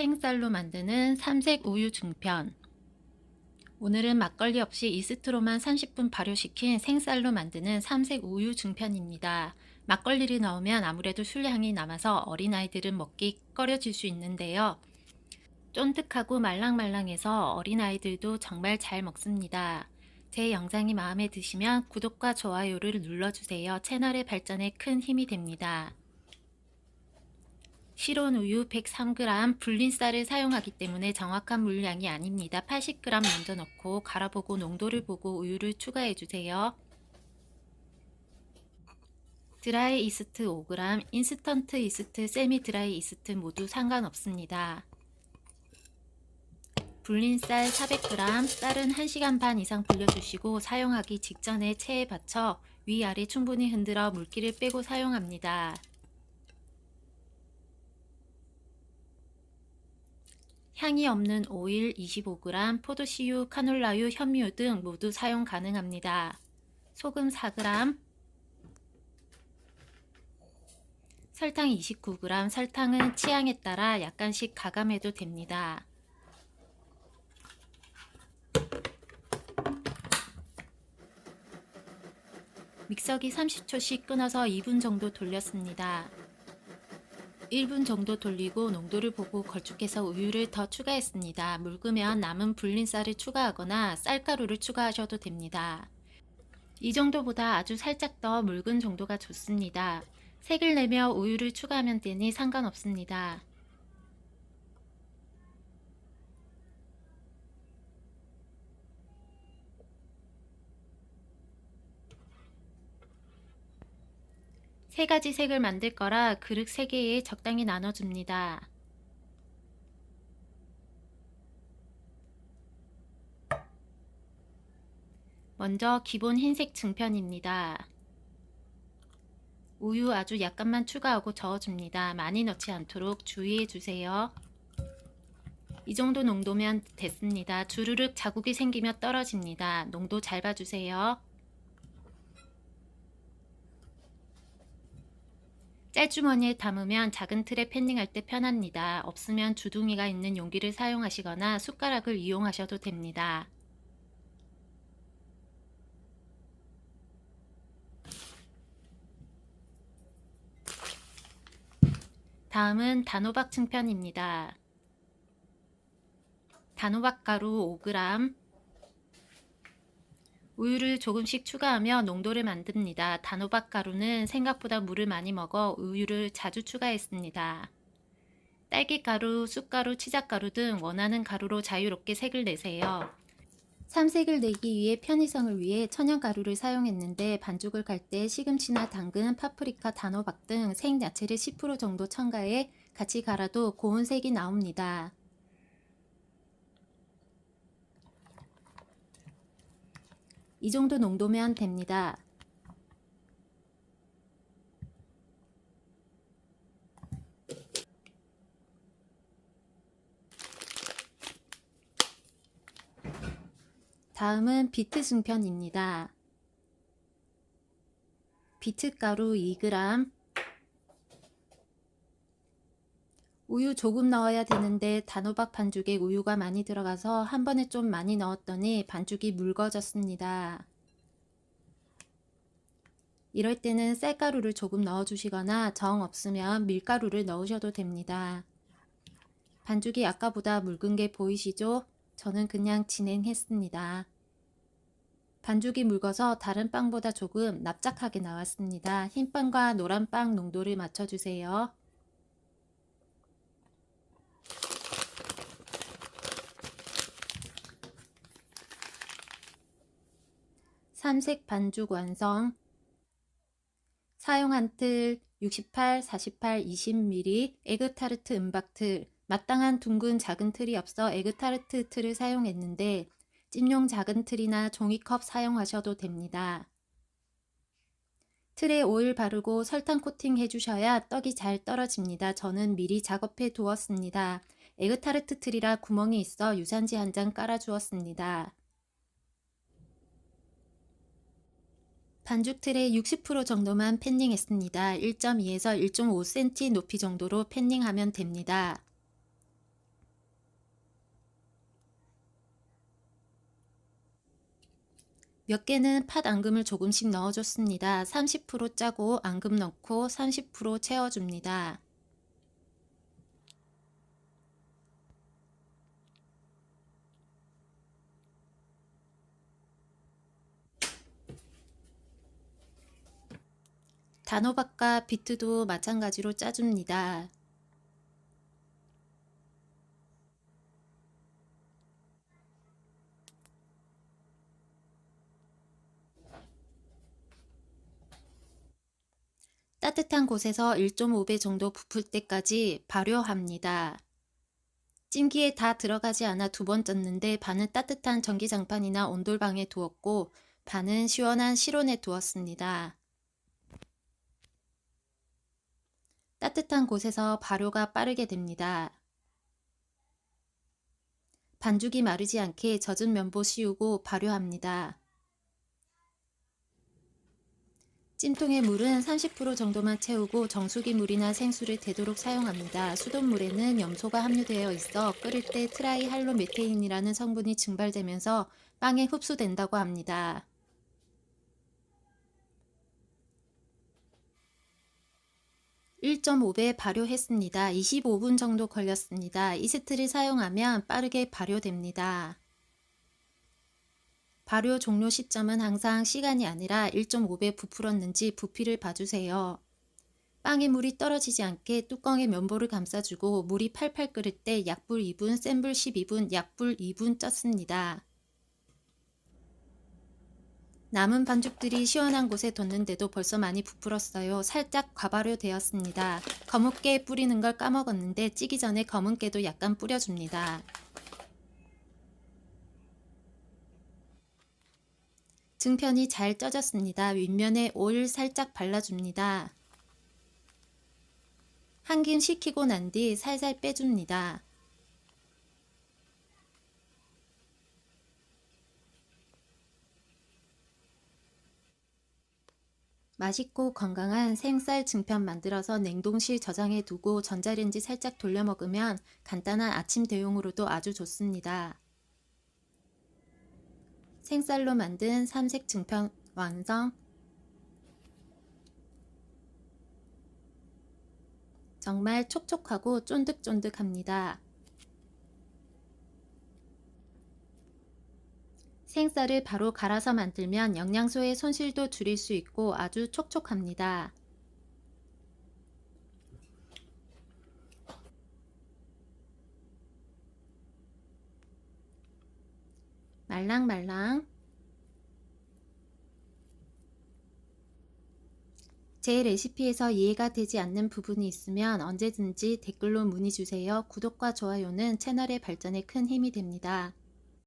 생쌀로 만드는 삼색 우유 중편. 오늘은 막걸리 없이 이스트로만 30분 발효시킨 생쌀로 만드는 삼색 우유 중편입니다. 막걸리를 넣으면 아무래도 술향이 남아서 어린아이들은 먹기 꺼려질 수 있는데요. 쫀득하고 말랑말랑해서 어린아이들도 정말 잘 먹습니다. 제 영상이 마음에 드시면 구독과 좋아요를 눌러주세요. 채널의 발전에 큰 힘이 됩니다. 실온 우유 103g 불린 쌀을 사용하기 때문에 정확한 물량이 아닙니다. 80g 먼저 넣고 갈아보고 농도를 보고 우유를 추가해 주세요. 드라이 이스트 5g, 인스턴트 이스트, 세미 드라이 이스트 모두 상관없습니다. 불린 쌀 400g, 쌀은 1시간 반 이상 불려주시고 사용하기 직전에 체에 받쳐 위아래 충분히 흔들어 물기를 빼고 사용합니다. 향이 없는 오일 25g, 포도씨유, 카놀라유, 현미유 등 모두 사용 가능합니다. 소금 4g, 설탕 29g, 설탕은 취향에 따라 약간씩 가감해도 됩니다. 믹서기 30초씩 끊어서 2분 정도 돌렸습니다. 1분 정도 돌리고 농도를 보고 걸쭉해서 우유를 더 추가했습니다. 묽으면 남은 불린 쌀을 추가하거나 쌀가루를 추가하셔도 됩니다. 이 정도보다 아주 살짝 더 묽은 정도가 좋습니다. 색을 내며 우유를 추가하면 되니 상관없습니다. 세 가지 색을 만들 거라 그릇 3개에 적당히 나눠줍니다. 먼저 기본 흰색 증편입니다. 우유 아주 약간만 추가하고 저어줍니다. 많이 넣지 않도록 주의해 주세요. 이 정도 농도면 됐습니다. 주르륵 자국이 생기며 떨어집니다. 농도 잘 봐주세요. 짤주머니에 담으면 작은 틀에 팬닝할 때 편합니다. 없으면 주둥이가 있는 용기를 사용하시거나 숟가락을 이용하셔도 됩니다. 다음은 단호박 증편입니다. 단호박 가루 5g, 우유를 조금씩 추가하며 농도를 만듭니다. 단호박 가루는 생각보다 물을 많이 먹어 우유를 자주 추가했습니다. 딸기가루, 쑥가루, 치작가루 등 원하는 가루로 자유롭게 색을 내세요. 삼색을 내기 위해 편의성을 위해 천연가루를 사용했는데 반죽을 갈 때 시금치나 당근, 파프리카, 단호박 등 생야채를 10% 정도 첨가해 같이 갈아도 고운 색이 나옵니다. 이 정도 농도면 됩니다. 다음은 비트 증편입니다. 비트가루 2g, 우유 조금 넣어야 되는데 단호박 반죽에 우유가 많이 들어가서 한 번에 좀 많이 넣었더니 반죽이 묽어졌습니다. 이럴 때는 쌀가루를 조금 넣어주시거나 정 없으면 밀가루를 넣으셔도 됩니다. 반죽이 아까보다 묽은 게 보이시죠? 저는 그냥 진행했습니다. 반죽이 묽어서 다른 빵보다 조금 납작하게 나왔습니다. 흰빵과 노란빵 농도를 맞춰주세요. 삼색 반죽 완성. 사용한 틀 68, 48, 20mm 에그타르트 은박틀. 마땅한 둥근 작은 틀이 없어 에그타르트 틀을 사용했는데 찜용 작은 틀이나 종이컵 사용하셔도 됩니다. 틀에 오일 바르고 설탕 코팅 해주셔야 떡이 잘 떨어집니다. 저는 미리 작업해 두었습니다. 에그타르트 틀이라 구멍이 있어 유산지 한 장 깔아 주었습니다. 반죽 틀에 60% 정도만 팬닝했습니다. 1.2에서 1.5cm 높이 정도로 팬닝하면 됩니다. 몇 개는 팥 앙금을 조금씩 넣어줬습니다. 30% 짜고 앙금 넣고 30% 채워줍니다. 단호박과 비트도 마찬가지로 짜줍니다. 따뜻한 곳에서 1.5배 정도 부풀 때까지 발효합니다. 찜기에 다 들어가지 않아 2번 쪘는데 반은 따뜻한 전기장판이나 온돌방에 두었고 반은 시원한 실온에 두었습니다. 따뜻한 곳에서 발효가 빠르게 됩니다. 반죽이 마르지 않게 젖은 면보 씌우고 발효합니다. 찜통의 물은 30% 정도만 채우고 정수기 물이나 생수를 되도록 사용합니다. 수돗물에는 염소가 함유되어 있어 끓일 때 트라이할로메테인이라는 성분이 증발되면서 빵에 흡수된다고 합니다. 1.5배 발효했습니다. 25분 정도 걸렸습니다. 이스트를 사용하면 빠르게 발효됩니다. 발효 종료 시점은 항상 시간이 아니라 1.5배 부풀었는지 부피를 봐주세요. 빵에 물이 떨어지지 않게 뚜껑에 면보를 감싸주고 물이 팔팔 끓을 때 약불 2분, 센불 12분, 약불 2분 쪘습니다. 남은 반죽들이 시원한 곳에 뒀는데도 벌써 많이 부풀었어요. 살짝 과발효되었습니다. 검은깨 뿌리는 걸 까먹었는데 찌기 전에 검은깨도 약간 뿌려줍니다. 증편이 잘 쪄졌습니다. 윗면에 오일 살짝 발라줍니다. 한 김 식히고 난 뒤 살살 빼줍니다. 맛있고 건강한 생쌀 증편 만들어서 냉동실 저장해 두고 전자레인지 살짝 돌려 먹으면 간단한 아침 대용으로도 아주 좋습니다. 생쌀로 만든 삼색 증편 완성! 정말 촉촉하고 쫀득쫀득합니다. 생쌀을 바로 갈아서 만들면 영양소의 손실도 줄일 수 있고 아주 촉촉합니다. 말랑말랑. 제 레시피에서 이해가 되지 않는 부분이 있으면 언제든지 댓글로 문의 주세요. 구독과 좋아요는 채널의 발전에 큰 힘이 됩니다.